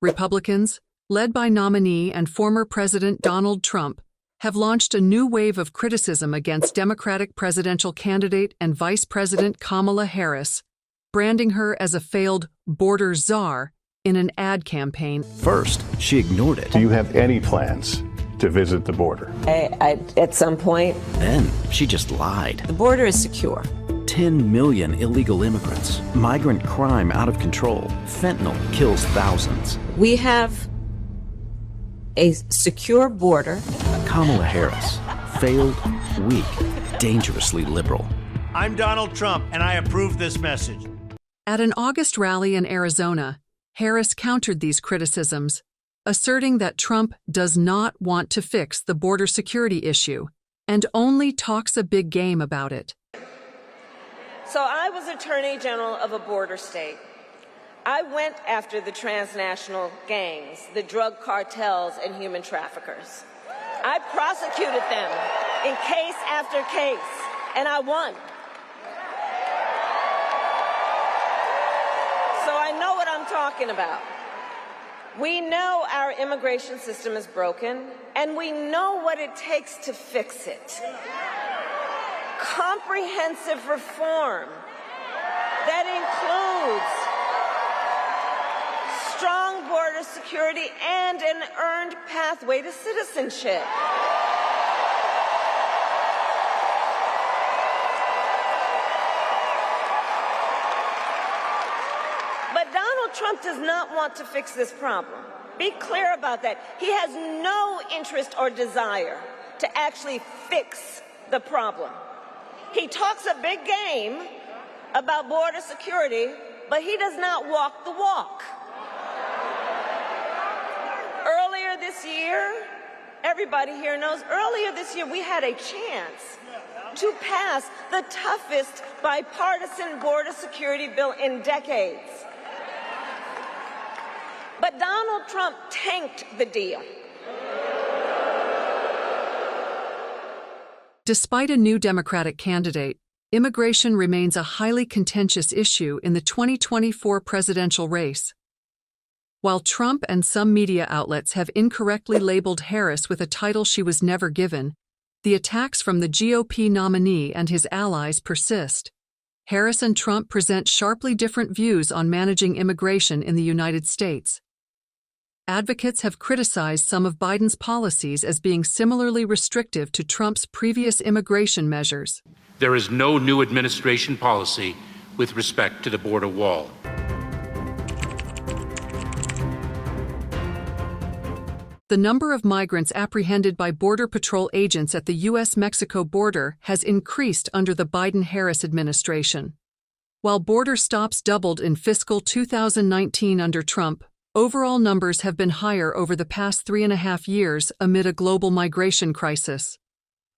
Republicans, led by nominee and former President Donald Trump, have launched a new wave of criticism against Democratic presidential candidate and Vice President Kamala Harris, branding her as a failed border czar in an ad campaign. First, she ignored it. Do you have any plans to visit the border? At some point. Then she just lied. The border is secure. 10 million illegal immigrants, migrant crime out of control, fentanyl kills thousands. We have a secure border. Kamala Harris, failed, weak, dangerously liberal. I'm Donald Trump, and I approve this message. At an August rally in Arizona, Harris countered these criticisms, asserting that Trump does not want to fix the border security issue and only talks a big game about it. So I was Attorney General of a border state. I went after the transnational gangs, the drug cartels, and human traffickers. I prosecuted them in case after case, and I won. So I know what I'm talking about. We know our immigration system is broken, and we know what it takes to fix it. Comprehensive reform that includes strong border security and an earned pathway to citizenship. But Donald Trump does not want to fix this problem. Be clear about that. He has no interest or desire to actually fix the problem. He talks a big game about border security, but he does not walk the walk. Earlier this year, everybody here knows, earlier this year we had a chance to pass the toughest bipartisan border security bill in decades. But Donald Trump tanked the deal. Despite a new Democratic candidate, immigration remains a highly contentious issue in the 2024 presidential race. While Trump and some media outlets have incorrectly labeled Harris with a title she was never given, the attacks from the GOP nominee and his allies persist. Harris and Trump present sharply different views on managing immigration in the United States. Advocates have criticized some of Biden's policies as being similarly restrictive to Trump's previous immigration measures. There is no new administration policy with respect to the border wall. The number of migrants apprehended by Border Patrol agents at the U.S.-Mexico border has increased under the Biden-Harris administration. While border stops doubled in fiscal 2019 under Trump, overall numbers have been higher over the past 3.5 years amid a global migration crisis.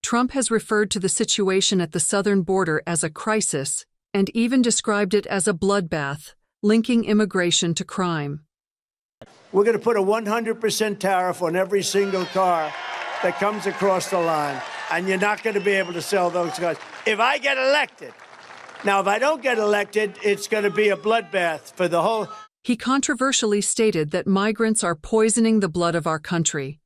Trump has referred to the situation at the southern border as a crisis and even described it as a bloodbath, linking immigration to crime. We're going to put a 100% tariff on every single car that comes across the line, and you're not going to be able to sell those cars if I get elected. Now, if I don't get elected, it's going to be a bloodbath for the whole... He controversially stated that migrants are poisoning the blood of our country.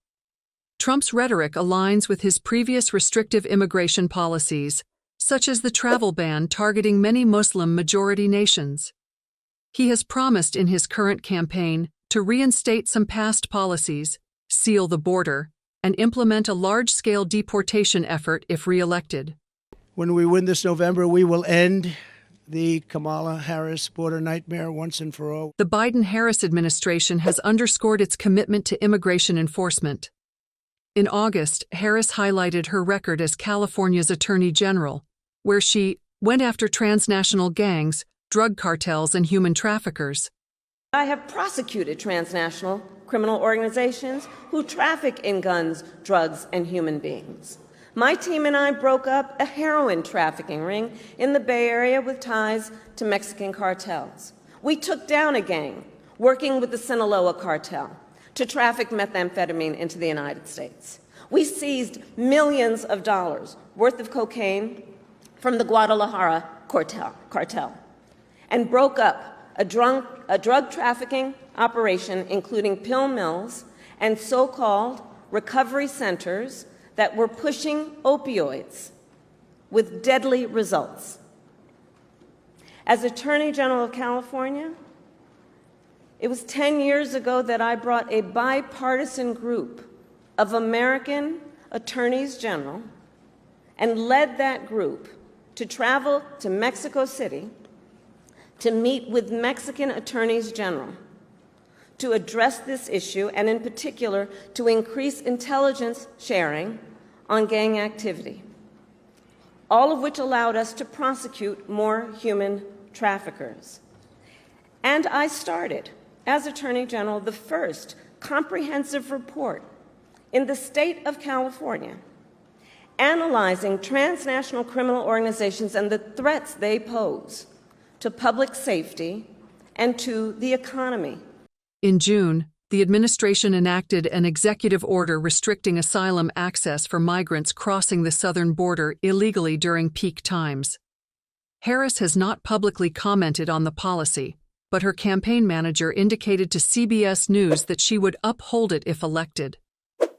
Trump's rhetoric aligns with his previous restrictive immigration policies, such as the travel ban targeting many Muslim-majority nations. He has promised in his current campaign to reinstate some past policies, seal the border, and implement a large-scale deportation effort if re-elected. When we win this November, we will end the Kamala Harris border nightmare once and for all. The Biden-Harris administration has underscored its commitment to immigration enforcement. In August, Harris highlighted her record as California's Attorney General, where she went after transnational gangs, drug cartels, and human traffickers. I have prosecuted transnational criminal organizations who traffic in guns, drugs, and human beings. My team and I broke up a heroin trafficking ring in the Bay Area with ties to Mexican cartels. We took down a gang working with the Sinaloa cartel to traffic methamphetamine into the United States. We seized millions of dollars worth of cocaine from the Guadalajara cartel and broke up a drug trafficking operation including pill mills and so-called recovery centers that were pushing opioids with deadly results. As Attorney General of California, it was 10 years ago that I brought a bipartisan group of American attorneys general and led that group to travel to Mexico City to meet with Mexican attorneys general to address this issue and, in particular, to increase intelligence sharing on gang activity, all of which allowed us to prosecute more human traffickers. And I started, as Attorney General, the first comprehensive report in the state of California analyzing transnational criminal organizations and the threats they pose to public safety and to the economy. In June, the administration enacted an executive order restricting asylum access for migrants crossing the southern border illegally during peak times. Harris has not publicly commented on the policy, but her campaign manager indicated to CBS News that she would uphold it if elected.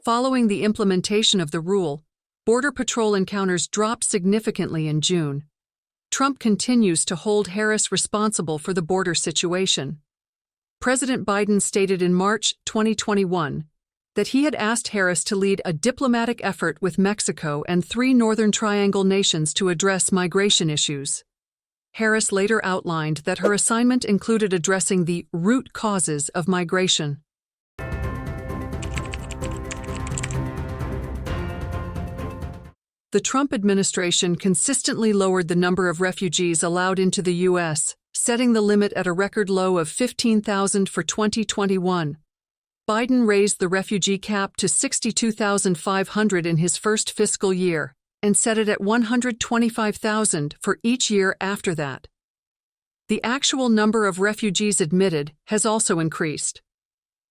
Following the implementation of the rule, Border Patrol encounters dropped significantly in June. Trump continues to hold Harris responsible for the border situation. President Biden stated in March 2021 that he had asked Harris to lead a diplomatic effort with Mexico and 3 Northern Triangle nations to address migration issues. Harris later outlined that her assignment included addressing the root causes of migration. The Trump administration consistently lowered the number of refugees allowed into the U.S., setting the limit at a record low of 15,000 for 2021. Biden raised the refugee cap to 62,500 in his first fiscal year and set it at 125,000 for each year after that. The actual number of refugees admitted has also increased.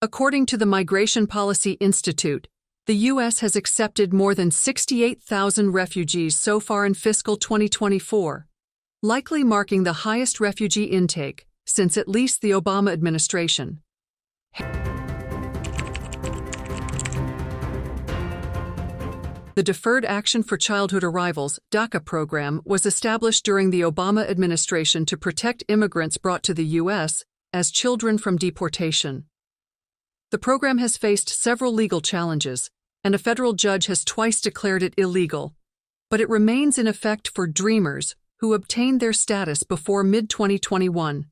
According to the Migration Policy Institute, the U.S. has accepted more than 68,000 refugees so far in fiscal 2024, likely marking the highest refugee intake since at least the Obama administration. The Deferred Action for Childhood Arrivals (DACA) program was established during the Obama administration to protect immigrants brought to the U.S. as children from deportation. The program has faced several legal challenges, and a federal judge has twice declared it illegal, but it remains in effect for Dreamers who obtained their status before mid-2021.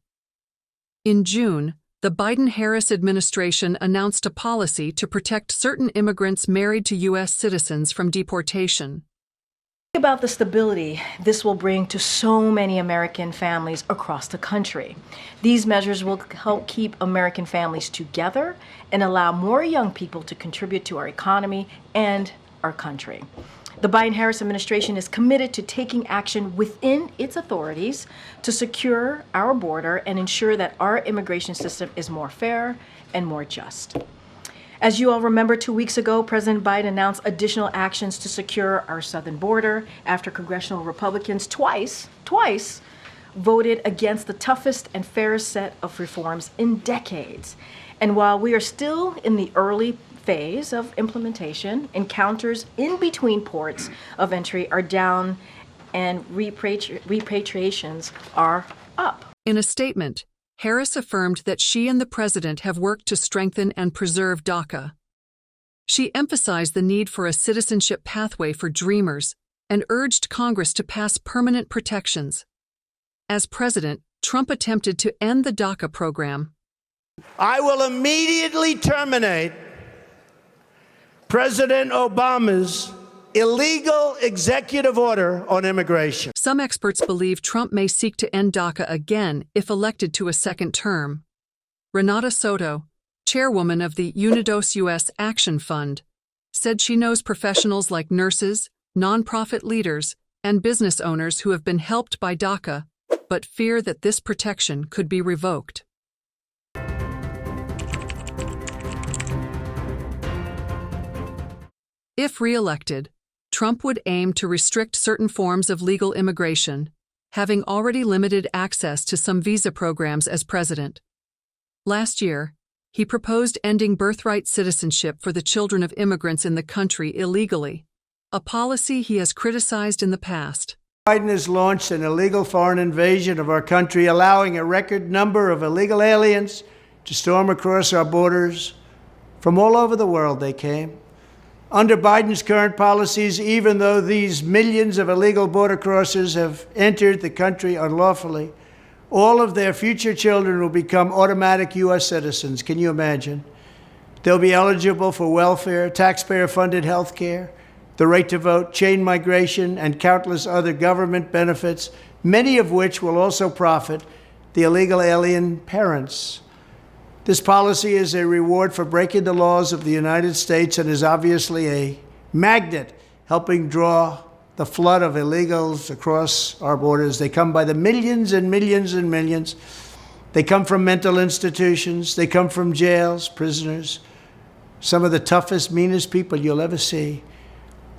In June, the Biden-Harris administration announced a policy to protect certain immigrants married to U.S. citizens from deportation. Think about the stability this will bring to so many American families across the country. These measures will help keep American families together and allow more young people to contribute to our economy and our country. The Biden-Harris administration is committed to taking action within its authorities to secure our border and ensure that our immigration system is more fair and more just. As you all remember, 2 weeks ago, President Biden announced additional actions to secure our southern border after congressional Republicans twice voted against the toughest and fairest set of reforms in decades. And while we are still in the early phase of implementation, encounters in between ports of entry are down and repatriations are up. In a statement, Harris affirmed that she and the president have worked to strengthen and preserve DACA. She emphasized the need for a citizenship pathway for Dreamers and urged Congress to pass permanent protections. As president, Trump attempted to end the DACA program. I will immediately terminate President Obama's illegal executive order on immigration. Some experts believe Trump may seek to end DACA again if elected to a second term. Renata Soto, chairwoman of the Unidos U.S. Action Fund, said she knows professionals like nurses, nonprofit leaders, and business owners who have been helped by DACA, but fear that this protection could be revoked. If re-elected, Trump would aim to restrict certain forms of legal immigration, having already limited access to some visa programs as president. Last year, he proposed ending birthright citizenship for the children of immigrants in the country illegally, a policy he has criticized in the past. Biden has launched an illegal foreign invasion of our country, allowing a record number of illegal aliens to storm across our borders. From all over the world they came. Under Biden's current policies, even though these millions of illegal border crossers have entered the country unlawfully, all of their future children will become automatic U.S. citizens. Can you imagine? They'll be eligible for welfare, taxpayer-funded health care, the right to vote, chain migration, and countless other government benefits, many of which will also profit the illegal alien parents. This policy is a reward for breaking the laws of the United States and is obviously a magnet helping draw the flood of illegals across our borders. They come by the millions and millions and millions. They come from mental institutions. They come from jails, prisoners, some of the toughest, meanest people you'll ever see.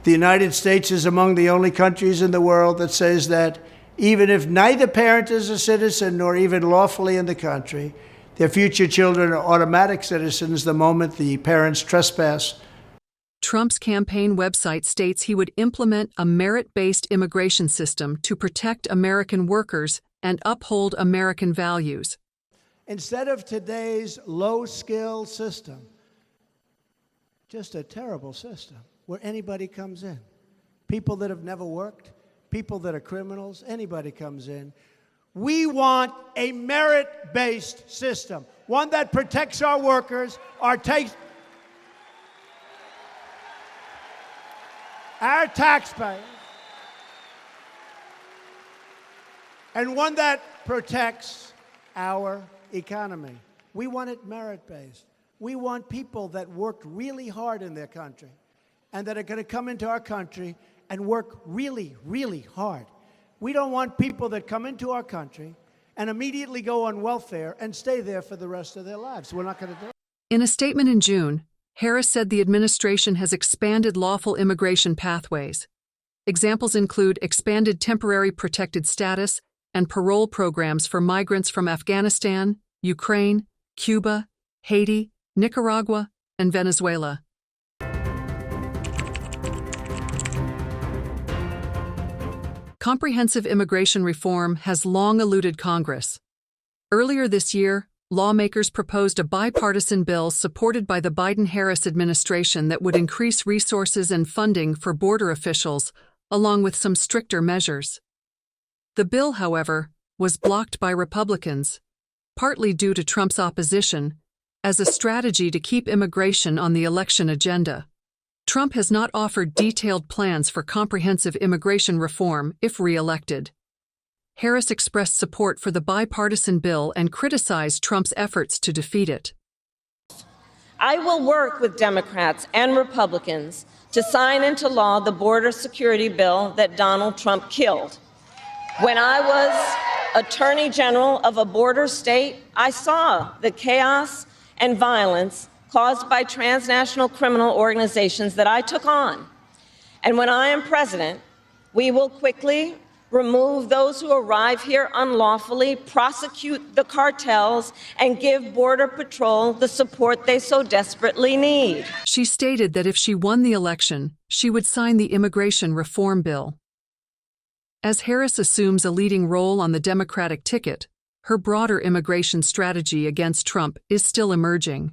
The United States is among the only countries in the world that says that even if neither parent is a citizen nor even lawfully in the country, their future children are automatic citizens the moment the parents trespass. Trump's campaign website states he would implement a merit-based immigration system to protect American workers and uphold American values. Instead of today's low-skill system, just a terrible system where anybody comes in. People that have never worked, people that are criminals, anybody comes in. We want a merit-based system, one that protects our workers, our taxpayers, and one that protects our economy. We want it merit-based. We want people that worked really hard in their country and that are going to come into our country and work really, really hard. We don't want people that come into our country and immediately go on welfare and stay there for the rest of their lives. We're not going to do it. In a statement in June, Harris said the administration has expanded lawful immigration pathways. Examples include expanded temporary protected status and parole programs for migrants from Afghanistan, Ukraine, Cuba, Haiti, Nicaragua, and Venezuela. Comprehensive immigration reform has long eluded Congress. Earlier this year, lawmakers proposed a bipartisan bill supported by the Biden-Harris administration that would increase resources and funding for border officials, along with some stricter measures. The bill, however, was blocked by Republicans, partly due to Trump's opposition, as a strategy to keep immigration on the election agenda. Trump has not offered detailed plans for comprehensive immigration reform if re-elected. Harris expressed support for the bipartisan bill and criticized Trump's efforts to defeat it. I will work with Democrats and Republicans to sign into law the border security bill that Donald Trump killed. When I was Attorney General of a border state, I saw the chaos and violence caused by transnational criminal organizations that I took on. And when I am president, we will quickly remove those who arrive here unlawfully, prosecute the cartels, and give Border Patrol the support they so desperately need. She stated that if she won the election, she would sign the immigration reform bill. As Harris assumes a leading role on the Democratic ticket, her broader immigration strategy against Trump is still emerging.